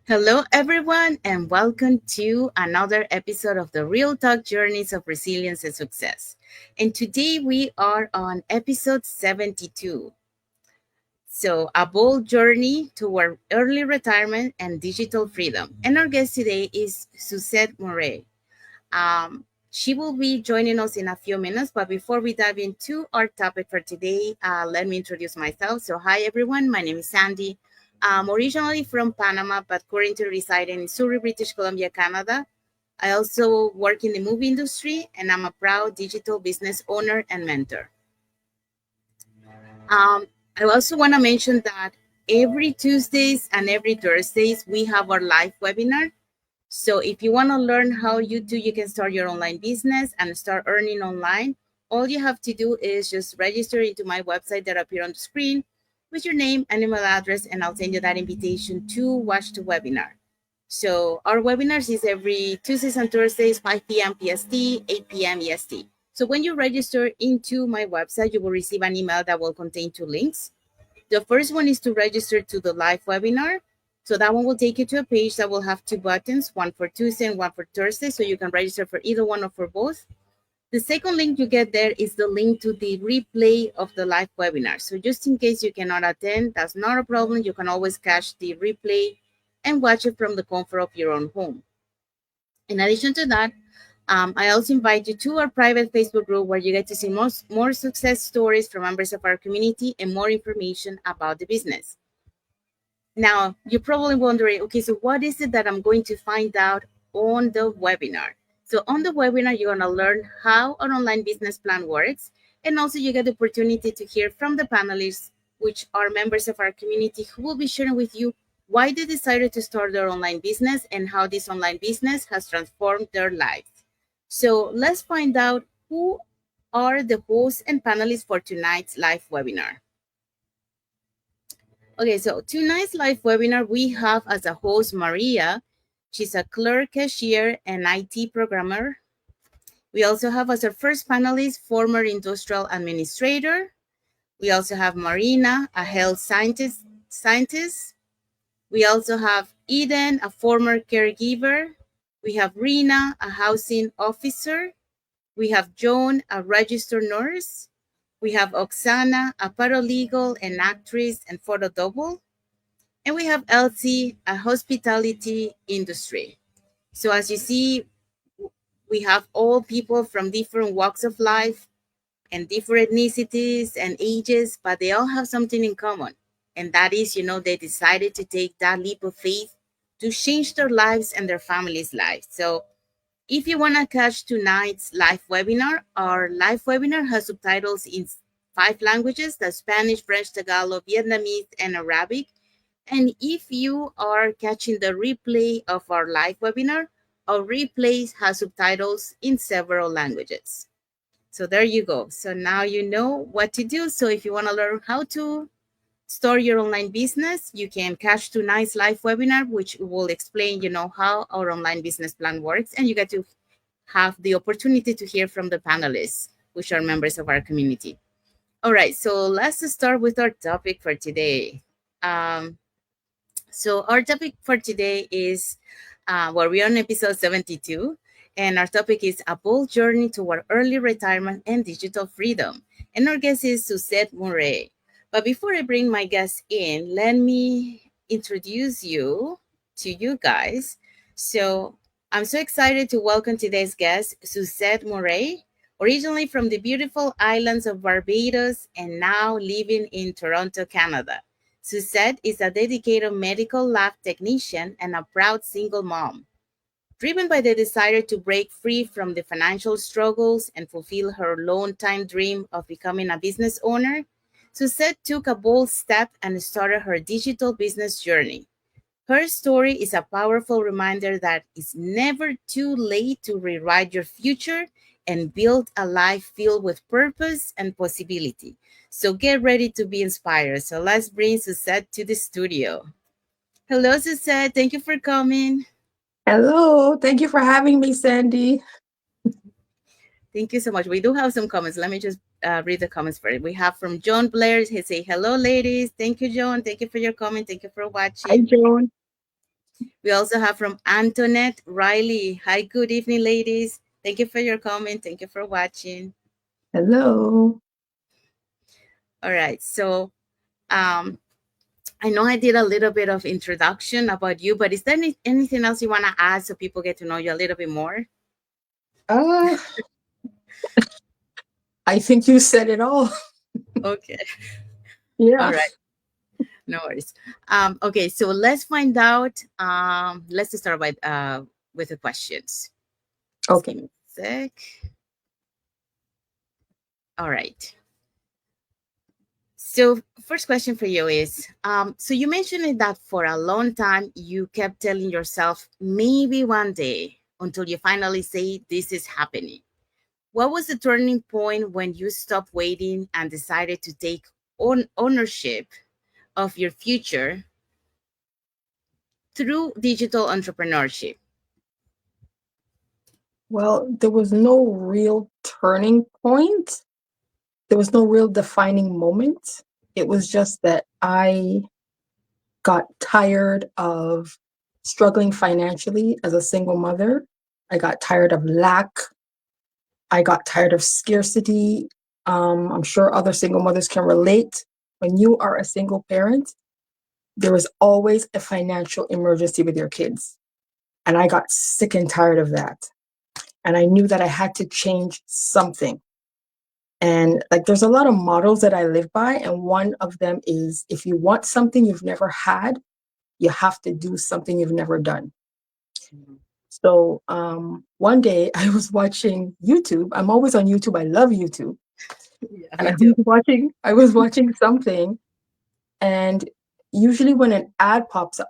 Hello, everyone, and welcome to another episode of the Real Talk Journeys of Resilience and Success. And today we are on episode 72. So, a bold journey toward early retirement and digital freedom. And our guest today is Suzette Moret. She will be joining us in a few minutes, but before we dive into our topic for today, let me introduce myself. So, hi everyone, my name is Sandy. I'm originally from Panama, but currently residing in Surrey, British Columbia, Canada. I also work in the movie industry, and I'm a proud digital business owner and mentor. Um, I also want to mention that every Tuesdays and every Thursdays we have our live webinar. So if you want to learn how you can start your online business and start earning online, all you have to do is just register into my website that appear on the screen with your name and email address, and I'll send you that invitation to watch the webinar. So our webinars is every Tuesdays and Thursdays, 5 p.m. PST, 8 p.m. EST. So when you register into my website, you will receive an email that will contain two links. The first one is to register to the live webinar. So that one will take you to a page that will have two buttons, one for Tuesday and one for Thursday. So you can register for either one or for both. The second link you get there is the link to the replay of the live webinar. So just in case you cannot attend, that's not a problem. You can always catch the replay and watch it from the comfort of your own home. In addition to that, I also invite you to our private Facebook group where you get to see more success stories from members of our community and more information about the business. Now, you're probably wondering, okay, so what is it that I'm going to find out on the webinar? So on the webinar, you're going to learn how an online business plan works. And also you get the opportunity to hear from the panelists, which are members of our community who will be sharing with you why they decided to start their online business and how this online business has transformed their lives. So let's find out who are the hosts and panelists for tonight's live webinar. Okay, so tonight's live webinar, we have as a host Maria. She's a clerk, cashier, and IT programmer. We also have as our first panelist, former industrial administrator. We also have Marina, a health scientist. We also have Eden, a former caregiver. We have Rina, a housing officer. We have Joan, a registered nurse. We have Oksana, a paralegal and actress and photo double. And we have Elsie, a hospitality industry. So as you see, we have all people from different walks of life and different ethnicities and ages, but they all have something in common. And that is, they decided to take that leap of faith to change their lives and their families' lives. So if you want to catch tonight's live webinar, our live webinar has subtitles in 5 languages: the Spanish, French, Tagalog, Vietnamese, and Arabic. And if you are catching the replay of our live webinar, our replays has subtitles in several languages. So there you go. So now you know what to do. So if you want to learn how to start your online business, you can catch tonight's live webinar, which will explain, how our online business plan works. And you get to have the opportunity to hear from the panelists, which are members of our community. All right, so let's start with our topic for today. So our topic for today is where we're on episode 72, and our topic is a bold journey toward early retirement and digital freedom. And our guest is Suzette Murray. But before I bring my guest in, let me introduce you to you guys. So I'm so excited to welcome today's guest, Suzette Murray, originally from the beautiful islands of Barbados and now living in Toronto, Canada. Suzette is a dedicated medical lab technician and a proud single mom. Driven by the desire to break free from the financial struggles and fulfill her long-time dream of becoming a business owner, Suzette took a bold step and started her digital business journey. Her story is a powerful reminder that it's never too late to rewrite your future and build a life filled with purpose and possibility. So get ready to be inspired. So let's bring Suzette to the studio. Hello, Suzette. Thank you for coming. Hello, thank you for having me, Sandy. Thank you so much. We do have some comments. Let me just read the comments first. We have from John Blair. He say, "Hello, ladies. Thank you, John. Thank you for your comment. Thank you for Hi, watching." Joan. We also have from Antoinette Riley. Hi, good evening, ladies. Thank you for your comment. Thank you for watching. Hello. All right. So, um, I know I did a little bit of introduction about you, but is there anything else you want to add so people get to know you a little bit more? Uh, I think you said it all. Okay. All Yeah. right. No worries. Okay. So let's find out. Let's start with the questions. Just Okay. give me a sec. All right. So, first question for you is so you mentioned it that for a long time you kept telling yourself maybe one day until you finally say this is happening. What was the turning point when you stopped waiting and decided to take ownership of your future through digital entrepreneurship? Well, there was no real turning point. There was no real defining moment. It was just that I got tired of struggling financially as a single mother. I got tired of lack. I got tired of scarcity. I'm sure other single mothers can relate. When you are a single parent, there is always a financial emergency with your kids. And I got sick and tired of that. And I knew that I had to change something. And like, there's a lot of models that I live by. And one of them is if you want something you've never had, you have to do something you've never done. Mhm. So one day I was watching YouTube. I'm always on YouTube. I love YouTube. Yeah, And me too. I was watching something, and usually when an ad popped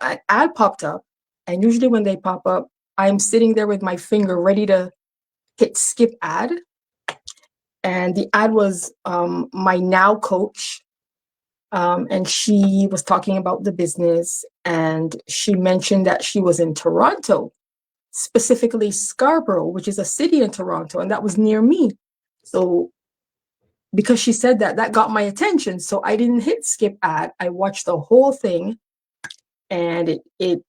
up, and usually when they pop up, I'm sitting there with my finger ready to hit skip ad. And the ad was my now coach, and she was talking about the business, and she mentioned that she was in Toronto, specifically Scarborough, which is a city in Toronto, and that was near me. So because she said that, that got my attention. So I didn't hit skip ad. I watched the whole thing, and it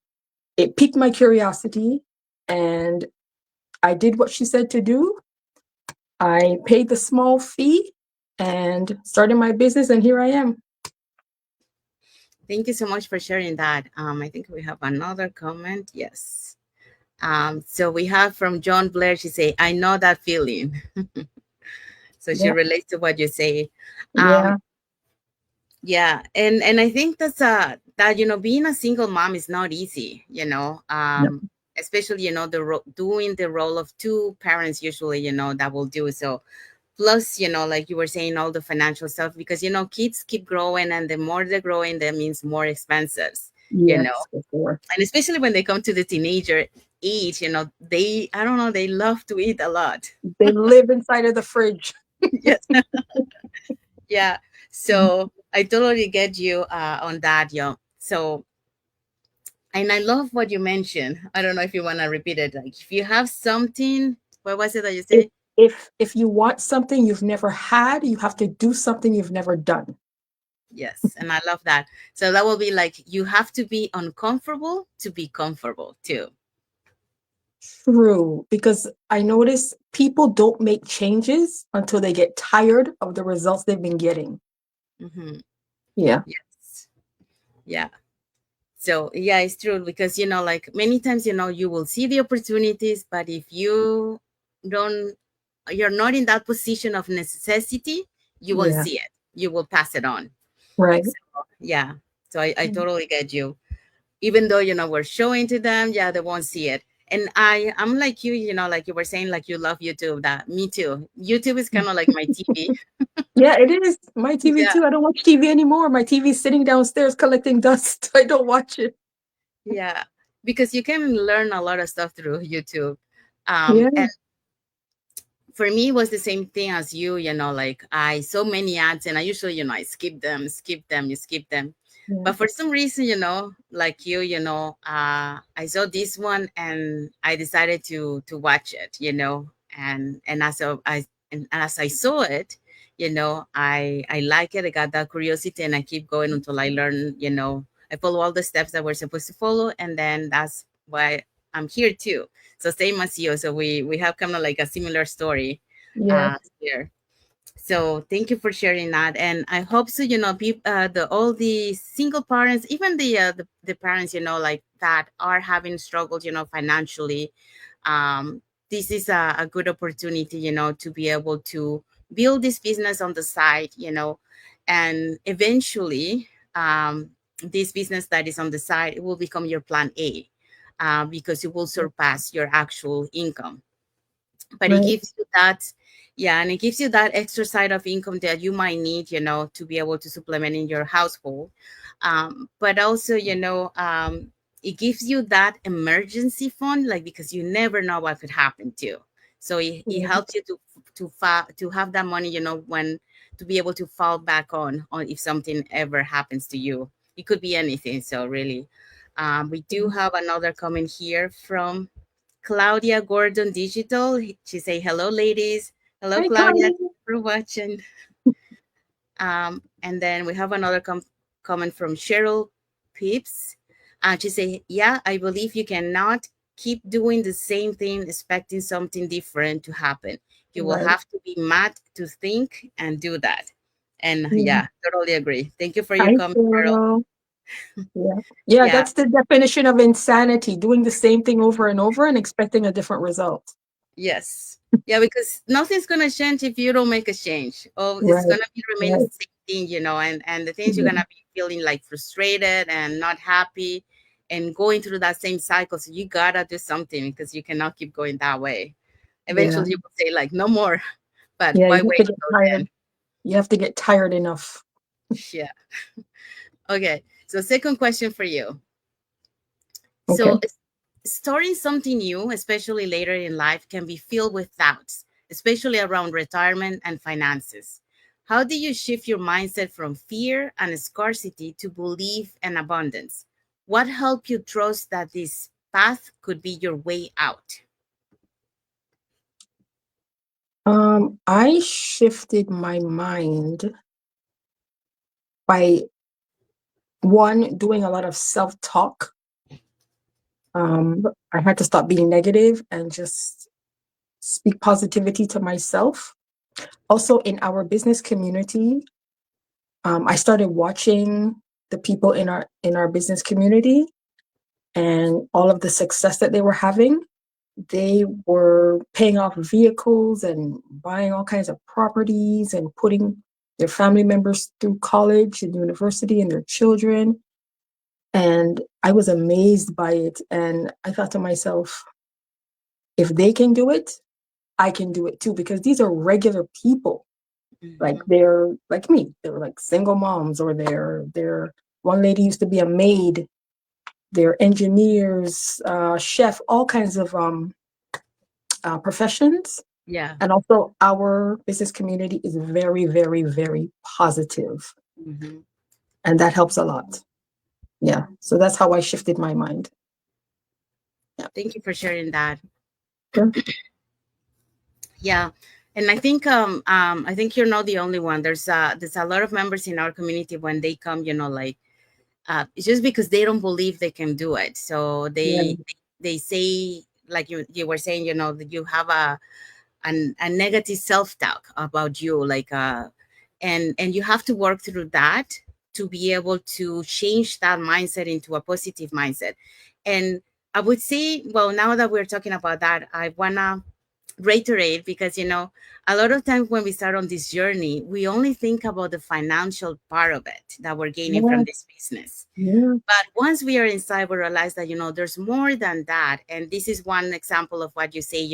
piqued my curiosity, and I did what she said to do. I paid the small fee and started my business, and here I am. Thank you so much for sharing that. I think we have another comment. Yes. So we have from John Blair. She say, "I know that feeling." So she Yeah, relates to what you say. Um, yeah, yeah, and I think that being a single mom is not easy. yeah, Especially doing the role of two parents usually. That will do so. Plus, like you were saying, all the financial stuff because kids keep growing, and the more they're growing, that means more expenses. You know, yes, for sure. and especially when they come to the teenager age, they I don't know, they love to eat a lot. They live inside of the fridge. Yes. Yeah. So I totally get you on that, So, and I love what you mentioned. I don't know if you want to repeat it. Like, if you have something, what was it that you If say? if you want something you've never had, you have to do something you've never done. Yes, and I love that. So that will be like you have to be uncomfortable to be comfortable too. True, because I notice people don't make changes until they get tired of the results they've been getting. Hmm. Yeah, Yes. Yeah. So yeah, it's true because like many times, you will see the opportunities, but if don't, you're not in that position of necessity, you won't yeah, see it. You will pass it on. right. So yeah. So I totally get you. Even though we're showing to them, yeah, they won't see it. And I'm like you, like you were saying, like you love YouTube. That me too. YouTube is kind of like my TV. Yeah, it is. My TV Yeah. too. I don't watch TV anymore. My TV's sitting downstairs collecting dust. I don't watch it. Yeah, because you can learn a lot of stuff through YouTube. Yeah, And for me, it was the same thing as you. Like I saw many ads, and I usually, I skip them, you skip them. yeah, But for some reason, like you, I saw this one, and I decided to watch it. And as I saw it, I like it. I got that curiosity, and I keep going until I learn. I follow all the steps that we're supposed to follow, and then that's why I'm here too. So same as you. So we have kind of like a similar story Yes. here. So thank you for sharing that, and I hope so. The all the single parents, even the parents, like that are having struggles, financially. Um, this is a good opportunity, to be able to build this business on the side, and eventually, this business that is on the side, it will become your plan A, because it will surpass your actual income. But it Right. gives you that, yeah, and it gives you that extra side of income that you might need, to be able to supplement in your household. But also, it gives you that emergency fund, like, because you never know what could happen to. So it Right. helps you to have that money, when to be able to fall back on if something ever happens to you. It could be anything. So really, we do have another comment here from Claudia Gordon Digital. She say, "Hello, ladies. Hello, Hi, Claudia. Connie. Thanks for watching." And then we have another comment from Cheryl Pips. She say, "Yeah, I believe you cannot keep doing the same thing, expecting something different to happen. You will Right. have to be mad to think and do that." And Yeah. yeah, totally agree. Thank you for your Hi, comment, Cheryl. Cheryl. Yeah. Yeah, Yeah. that's the definition of insanity, doing the same thing over and over and expecting a different result. Yes. Yeah, because nothing's gonna change if you don't make a change. Oh, it's Right. gonna be remain the Right. same thing, and the things you're Yeah. gonna be feeling like frustrated and not happy and going through that same cycle. So you gotta do something because you cannot keep going that way. Yeah. Eventually you will say like no more, but Yeah. why You have to wait get until then? tired. You have to get tired enough. Yeah. Okay. So second question for you. Okay. So, starting something new, especially later in life, can be filled with doubts, especially around retirement and finances. How do you shift your mindset from fear and scarcity to belief and abundance? What helped you trust that this path could be your way out? I shifted my mind by one, doing a lot of self-talk. I had to stop being negative and just speak positivity to myself. Also, in our business community, I started watching the people in our business community and all of the success that they were having. They were paying off vehicles and buying all kinds of properties and putting their family members through college and university and their children. And I was amazed by it. And I thought to myself, if they can do it, I can do it too, because these are regular people. Like Mhm. they're like me. They were like single moms, or they're one lady used to be a maid. They're engineers, chef, all kinds of professions. Yeah. And also, our business community is very, very, very positive, Mhm. and that helps a lot. Yeah. So that's how I shifted my mind. Yeah. Thank you for sharing that. Sure. Yeah. And I think you're not the only one. There's a lot of members in our community when they come, like, it's just because they don't believe they can do it. So Yeah. they say, like you were saying, that you have a negative self-talk about you, like, and you have to work through that to be able to change that mindset into a positive mindset. And I would say, well, now that we're talking about that, I wanna reiterate, because a lot of times when we start on this journey, we only think about the financial part of it that we're gaining Yeah. from this business. Yeah. But once we are inside, we realize that there's more than that. And this is one example of what you say,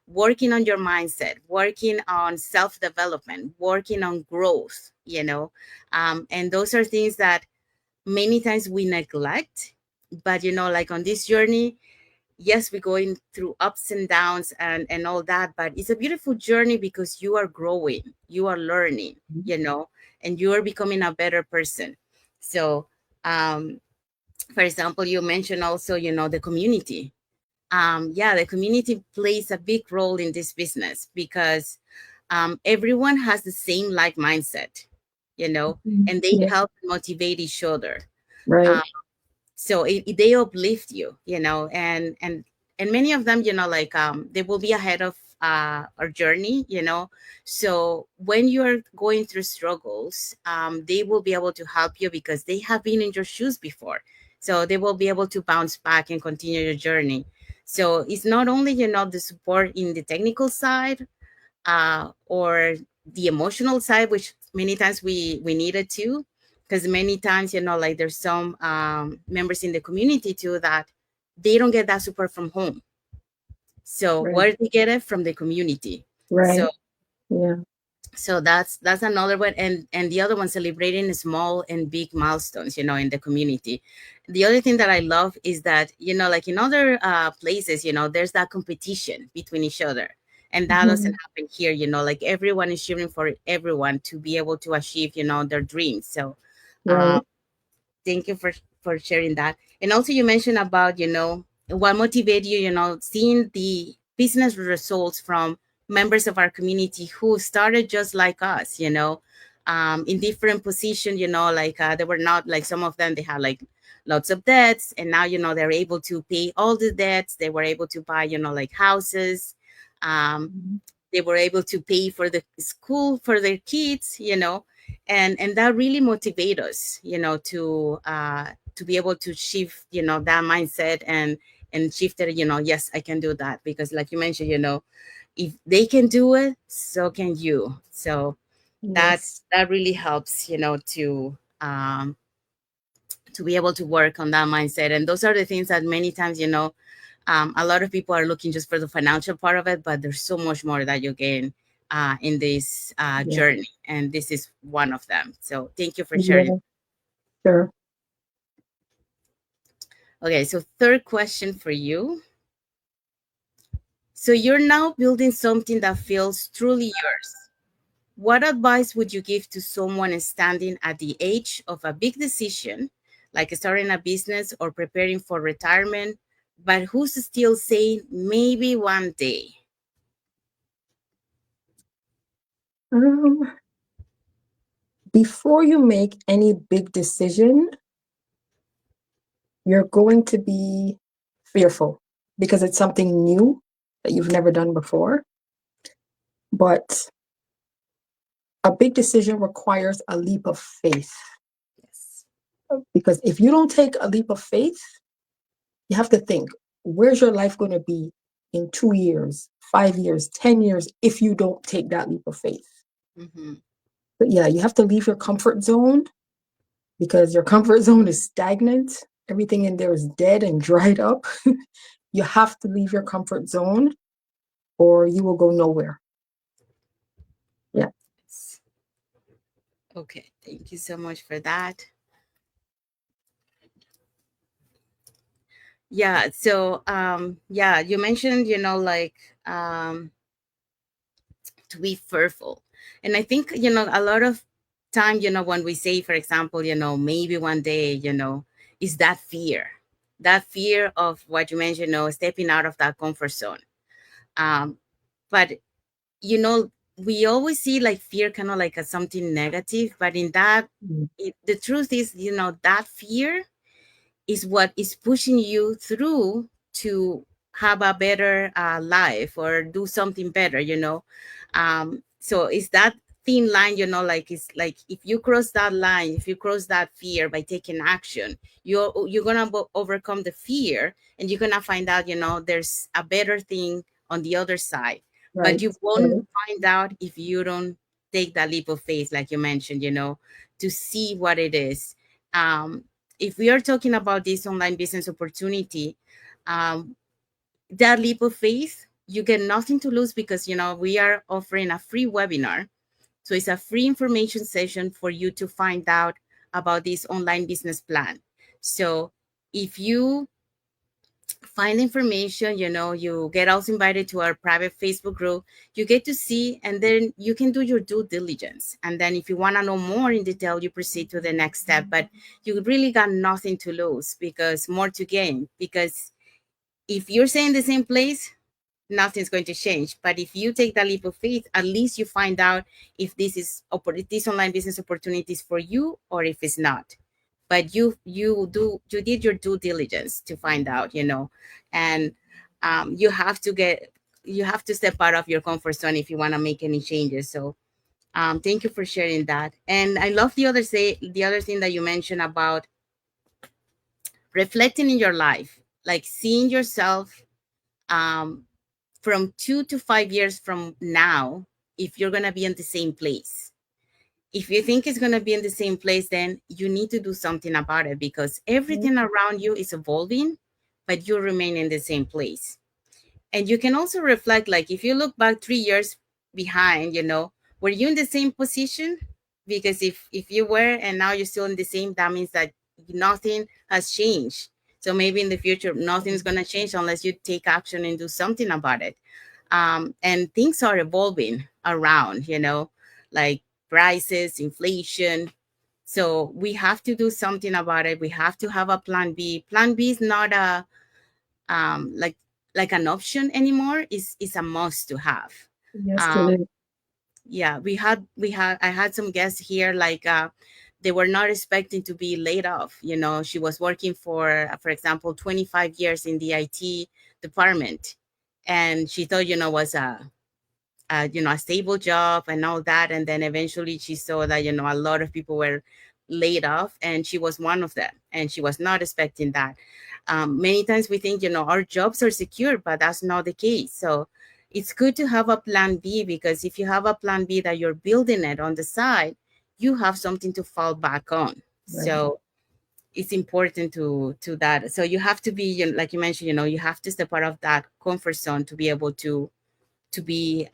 working on your mindset, working on self-development, working on growth, and those are things that many times we neglect. But like on this journey, yes, we're going through ups and downs and all that, but it's a beautiful journey because you are growing, you are learning, and you are becoming a better person. So, um for example, you mentioned also, the community. Yeah, the community plays a big role in this business because everyone has the same like mindset, Mhm. and they Yeah. help motivate each other. Right. So they uplift you, and many of them, like they will be ahead of our journey. So when you're going through struggles, they will be able to help you because they have been in your shoes before, so they will be able to bounce back and continue your journey. So it's not only the support in the technical side, or the emotional side, which many times we needed to, because many times, like there's some members in the community too that they don't get that support from home. So Right. where do they get it? From the community. Right. So Yeah. that's another one, and the other one, celebrating small and big milestones, in the community. The other thing that I love is that, like in other places, there's that competition between each other, and that doesn't Mhm. happen here. Like everyone is cheering for everyone to be able to achieve, their dreams. So uh, Right. thank you for sharing that. And also, you mentioned about, what motivated you, seeing the business results from members of our community who started just like us, in different positions, like they were not like, some of them, they had like lots of debts, and now, they're able to pay all the debts. They were able to buy, like houses. um, Mhm. they were able to pay for the school for their kids, and that really motivate us, to be able to shift, that mindset, and shift it, yes, I can do that, because like you mentioned, if they can do it, so can you. So that Yes. that really helps, to be able to work on that mindset. And those are the things that many times, a lot of people are looking just for the financial part of it, but there's so much more that you gain in this Yeah. journey, and this is one of them. So thank you for sharing. Yeah. Sure. Okay, so third question for you. So you're now building something that feels truly yours. What advice would you give to someone standing at the edge of a big decision, like starting a business or preparing for retirement, but who's still saying maybe one day? Um, Before you make any big decision, you're going to be fearful because it's something new that you've never done before. But a big decision requires a leap of faith. Yes. Because if you don't take a leap of faith, you have to think, where's your life going to be in 2 years, 5 years, 10 years if you don't take that leap of faith? Mm-hmm. But yeah, you have to leave your comfort zone because your comfort zone is stagnant. Everything in there is dead and dried up. You have to leave your comfort zone or you will go nowhere. Yeah. Yes. Okay, thank you so much for that. Yeah, so yeah, you mentioned, like um to be fearful. And I think, a lot of time, when we say, for example, maybe one day, is that fear of what you mentioned, stepping out of that comfort zone. But you know we always see like fear kind of like as something negative, but in that, Mm. the truth is, that fear is what is pushing you through to have a better life or do something better. So it's that thin line, like it's like if you cross that line, if you cross that fear by taking action, you're gonna overcome the fear, and you're gonna find out, there's a better thing on the other side. But Right. you won't Right. find out if you don't take that leap of faith, like you mentioned, to see what it is. If we are talking about this online business opportunity, um, that leap of faith, you get nothing to lose, because we are offering a free webinar. So it's a free information session for you to find out about this online business plan. So if you find information, you get also invited to our private Facebook group, you get to see, and then you can do your due diligence. And then if you want to know more in detail, you proceed to the next step. But you really got nothing to lose, because more to gain. Because if you're saying the same place, nothing's going to change. But if you take that leap of faith, at least you find out if this online business opportunities for you, or if it's not. but you did your due diligence to find out, and you have to step out of your comfort zone if you want to make any changes. So thank you for sharing that. And I love the other thing that you mentioned about reflecting in your life, like seeing yourself um, from 2 to 5 years from now, if you're going to be in the same place. If you think it's going to be in the same place, then you need to do something about it, because Mhm. everything around you is evolving, but you remain in the same place. And you can also reflect, like if you look back 3 years behind, were you in the same position? Because if you were and now you're still in the same, that means that nothing has changed. So maybe in the future nothing's going to change unless you take action and do something about it. And things are evolving around, like prices, inflation. So we have to do something about it. We have to have a plan B. Plan B is not a um, like like an option anymore. Is a must to have. Yes, it Um, is. yeah, I had some guests here, like they were not expecting to be laid off. She was working for example, 25 years in the IT department, and she thought, was a stable job and all that. And then eventually she saw that, a lot of people were laid off, and she was one of them, and she was not expecting that. Many times we think, our jobs are secure, but that's not the case. So it's good to have a plan B, because if you have a plan B that you're building it on the side, you have something to fall back on. Right. So it's important to that. So you have to be, like you mentioned, you have to step out of that comfort zone to be able to be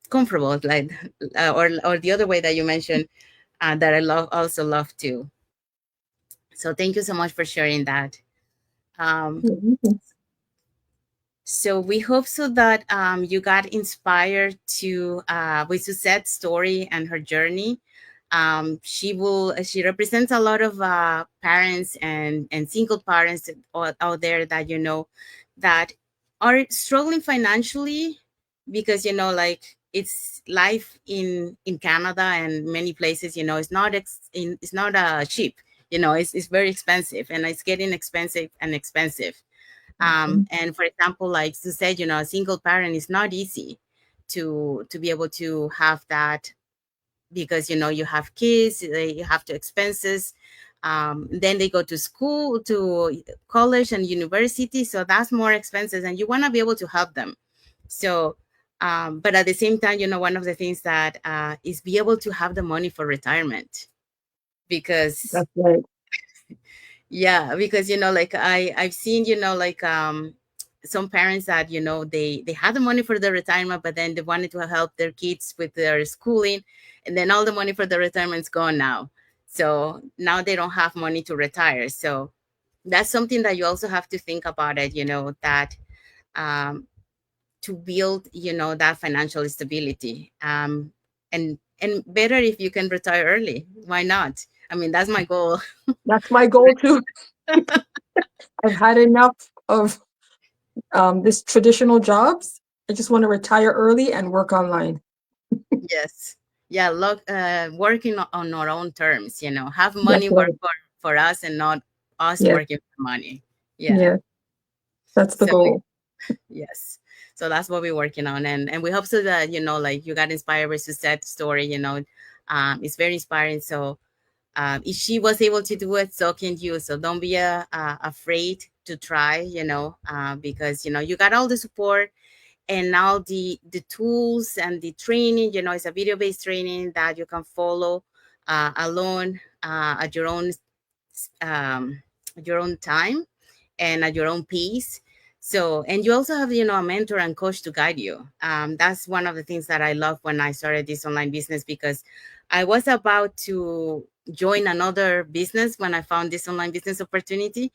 comfortable, like or the other way that you mentioned, that I also love to. So thank you so much for sharing that. um, Mhm. So we hope so that you got inspired to with Suzette's story and her journey. She represents a lot of parents and single parents out there that that are struggling financially, because like it's life in Canada and many places. It's not cheap. It's very expensive, and it's getting expensive and expensive. Mhm. And for example, like you said, a single parent is not easy to be able to have that, because you have kids, you have to expenses. Then they go to school, to college and university, so that's more expenses, and you want to be able to help them. So but at the same time, one of the things that is be able to have the money for retirement, because That's right. yeah, because like I've seen, like some parents that they had the money for their retirement, but then they wanted to help their kids with their schooling, and then all the money for the retirement's gone now. So now they don't have money to retire. So that's something that you also have to think about it, that um to build, that financial stability. And better if you can retire early. Why not? I mean, that's my goal. That's my goal too. I've had enough of this traditional jobs. I just want to retire early and work online. Yes. Yeah, look, working on our own terms, have That's money work right. for us, and not us Yes, working for money. Yeah. yes, that's the So goal. yes. So that's what we're working on. And we hope so that, like you got inspired with Suzette's story, it's very inspiring. So if she was able to do it, so can you. So don't be afraid to try, because, you got all the support and now the tools and the training. It's a video based training that you can follow alone, um, at your own time and at your own pace. So, and you also have, a mentor and coach to guide you. That's one of the things that I love when I started this online business, because I was about to join another business when I found this online business opportunity.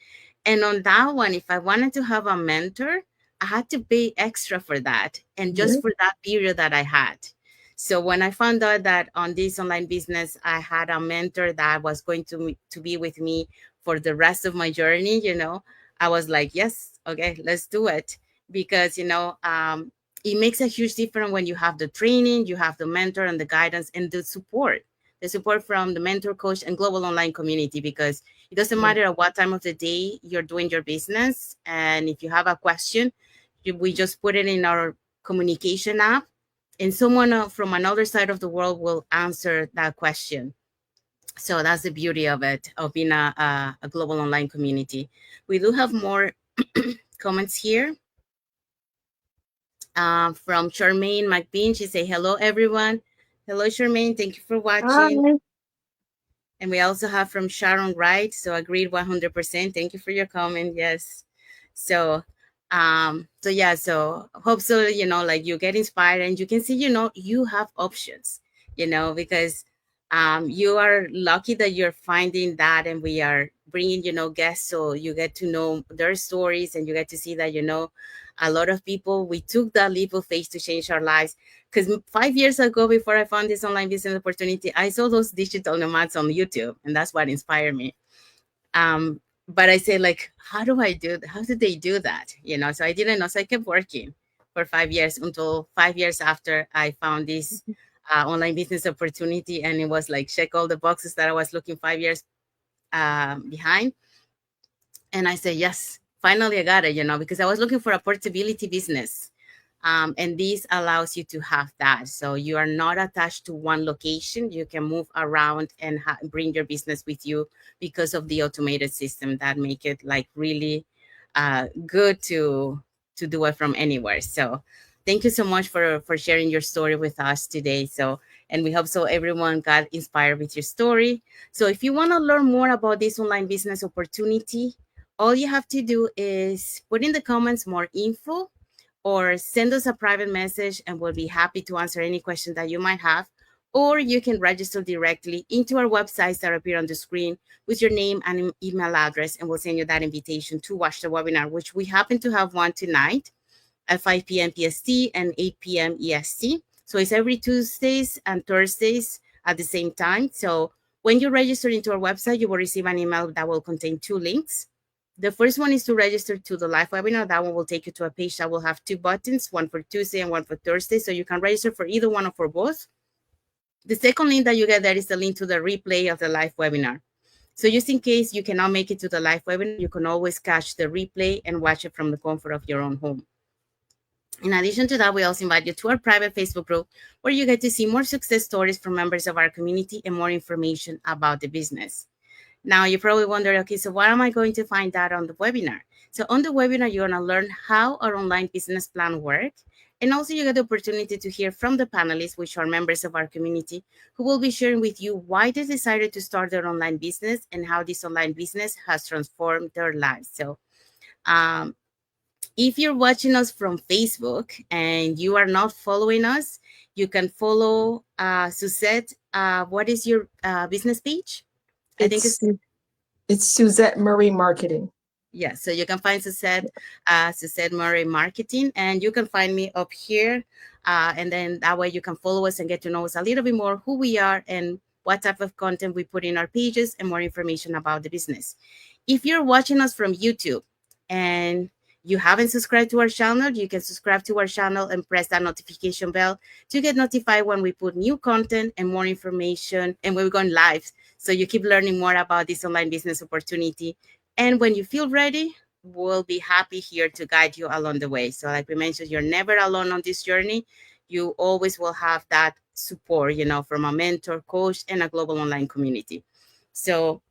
And on that one, if I wanted to have a mentor, I had to pay extra for that, and just Yes, for that period that I had. So when I found out that on this online business, I had a mentor that was going to be with me for the rest of my journey, I was like, yes, okay, let's do it. Because, it makes a huge difference when you have the training, you have the mentor and the guidance and the support. the support from the mentor, coach, and global online community, because it doesn't Yeah. matter at what time of the day you're doing your business. And if you have a question, we just put it in our communication app, and someone from another side of the world will answer that question. So that's the beauty of it, of being a global online community. We do have more comments here. From Charmaine McBean. She say, hello, everyone. Hello, Charmaine. Thank you for watching. Hi. And we also have from Sharon Wright. So agreed 100%. Thank you for your comment. Yes. So, so yeah, so hope so, like you get inspired and you can see, you have options, because you are lucky that you're finding that, and we are bringing, guests, so you get to know their stories, and you get to see that, a lot of people, we took that leap of faith to change our lives. Because 5 years ago, before I found this online business opportunity, I saw those digital nomads on YouTube, and that's what inspired me. But I say, like, how do I do? How did they do that? So I didn't know. So I kept working for 5 years, until 5 years after I found this online business opportunity, and it was like check all the boxes that I was looking 5 years behind. And I said, yes, finally I got it, because I was looking for a portability business. And this allows you to have that. So you are not attached to one location. You can move around and bring your business with you, because of the automated system that make it like really good to do it from anywhere. So thank you so much for sharing your story with us today. So, and we hope so everyone got inspired with your story. So if you want to learn more about this online business opportunity, all you have to do is put in the comments more info, or send us a private message, and we'll be happy to answer any question that you might have. Or you can register directly into our websites that appear on the screen with your name and email address, and we'll send you that invitation to watch the webinar, which we happen to have one tonight at 5 p.m. PST and 8 p.m. EST. So it's every Tuesdays and Thursdays at the same time. So when you register into our website, you will receive an email that will contain two links. The first one is to register to the live webinar. That one will take you to a page that will have two buttons, one for Tuesday and one for Thursday. So you can register for either one or for both. The second link that you get there is the link to the replay of the live webinar. So just in case you cannot make it to the live webinar, you can always catch the replay and watch it from the comfort of your own home. In addition to that, we also invite you to our private Facebook group, where you get to see more success stories from members of our community and more information about the business. Now, you probably wonder, okay, so where am I going to find that on the webinar? So on the webinar, you're going to learn how our online business plan works. And also you get the opportunity to hear from the panelists, which are members of our community, who will be sharing with you why they decided to start their online business and how this online business has transformed their lives. So if you're watching us from Facebook and you are not following us, you can follow Suzette. What is your business page? I think It's it's Suzette Murray Marketing. yes. So you can find Suzette Murray Marketing, and you can find me up here. And then that way you can follow us and get to know us a little bit more, who we are and what type of content we put in our pages, and more information about the business. If you're watching us from YouTube and you haven't subscribed to our channel, you can subscribe to our channel and press that notification bell to get notified when we put new content and more information, and when we're going live. So you keep learning more about this online business opportunity. And when you feel ready, we'll be happy here to guide you along the way. So like we mentioned, you're never alone on this journey. You always will have that support, from a mentor, coach, and a global online community. So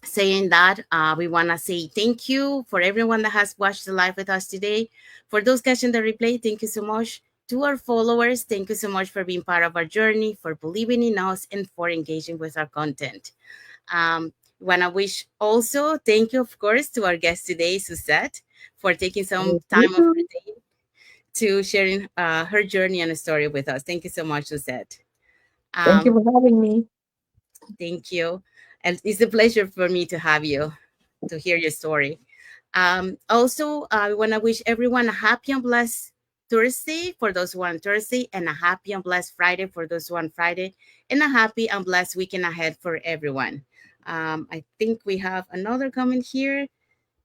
saying that, we want to say thank you for everyone that has watched the live with us today. For those catching the replay, thank you so much. To our followers, thank you so much for being part of our journey, for believing in us, and for engaging with our content. Want to wish also thank you, of course, to our guest today, Suzette, for taking some Thank time of her you. day to sharing her journey and a story with us. Thank you so much, Suzette. Thank you Um, for having me. Thank you. And it's a pleasure for me to have you, to hear your story. Also, I want to wish everyone a happy and blessed Thursday for those who are on Thursday, and a happy and blessed Friday for those who are on Friday, and a happy and blessed weekend ahead for everyone. I think we have another comment here.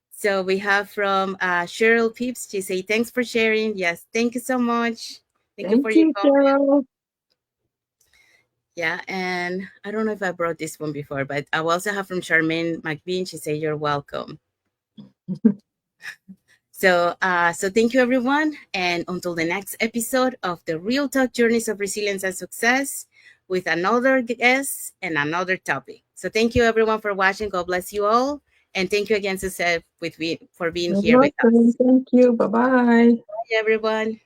So we have from Cheryl Peeps. She say, thanks for sharing. Yes, thank you so much. Thank you Thank for your you, comment. Cheryl. Yeah, and I don't know if I brought this one before, but I also have from Charmaine McBean. She said, "You're welcome." So thank you, everyone, and until the next episode of the Real Talk Journeys of Resilience and Success with another guest and another topic. So thank you, everyone, for watching. God bless you all, and thank you again, Suzette, for being You're here with welcome. us. Thank you. Bye bye. Bye, everyone.